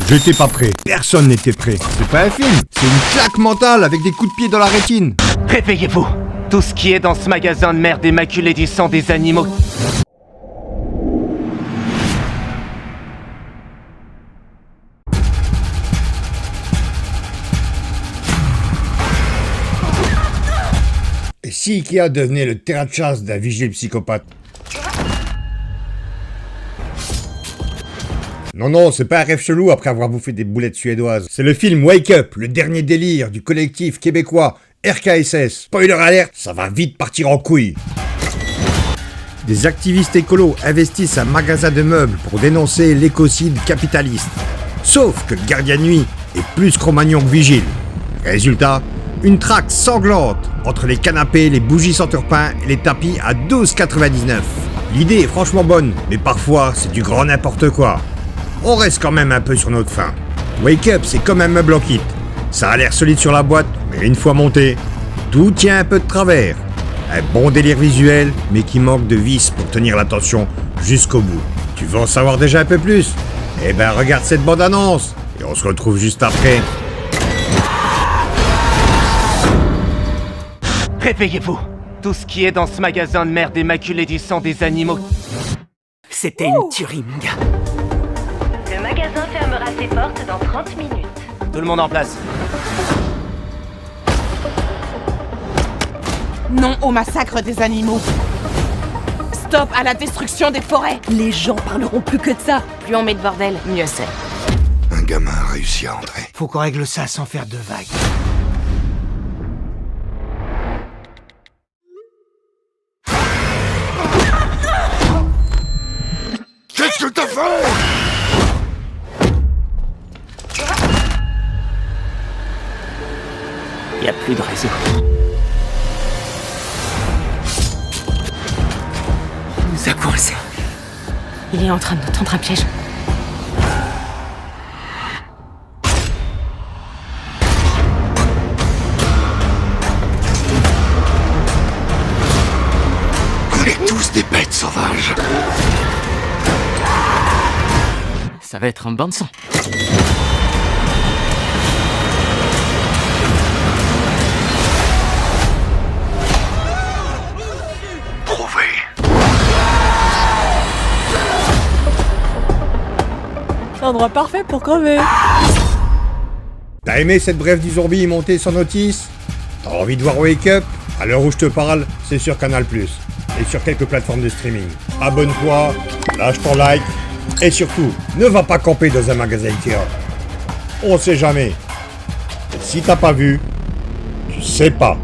J'étais pas prêt. Personne n'était prêt. C'est pas un film, c'est une claque mentale avec des coups de pied dans la rétine. Réveillez-vous. Tout ce qui est dans ce magasin de merde émaculé du sang des animaux. Et si Ikea devenait le terrain de chasse d'un vigile psychopathe? Non, c'est pas un rêve chelou après avoir bouffé des boulettes suédoises. C'est le film Wake Up, le dernier délire du collectif québécois RKSS. Spoiler alert, ça va vite partir en couille. Des activistes écolos investissent un magasin de meubles pour dénoncer l'écocide capitaliste. Sauf que le gardien de nuit est plus Cro-Magnon que vigile. Résultat, une traque sanglante entre les canapés, les bougies sans turpin et les tapis à 12,99. L'idée est franchement bonne, mais parfois c'est du grand n'importe quoi. On reste quand même un peu sur notre faim. Wake Up, c'est comme un meuble en kit. Ça a l'air solide sur la boîte, mais une fois monté, tout tient un peu de travers. Un bon délire visuel, mais qui manque de vis pour tenir l'attention jusqu'au bout. Tu veux en savoir déjà un peu plus? Eh ben regarde cette bande-annonce, et on se retrouve juste après. Réveillez-vous. Tout ce qui est dans ce magasin de merde émaculé du sang des animaux. C'était une tuerie, mon gars. Le magasin fermera ses portes dans 30 minutes. Tout le monde en place. Non au massacre des animaux. Stop à la destruction des forêts. Les gens parleront plus que de ça. Plus on met de bordel, mieux c'est. Un gamin a réussi à entrer. Faut qu'on règle ça sans faire de vagues. Qu'est-ce que t'as fait? Y a plus de réseau. Il nous a coincés. Il est en train de nous tendre un piège. On est tous des bêtes sauvages. Ça va être un bain de sang. Prouvé. L'endroit parfait pour crever. T'as aimé cette brève du zombie montée sans notice? T'as envie de voir Wake Up? À l'heure où je te parle, c'est sur Canal+, et sur quelques plateformes de streaming. Abonne-toi, lâche ton like, et surtout, ne va pas camper dans un magasin Ikea. On sait jamais. Et si t'as pas vu, tu sais pas.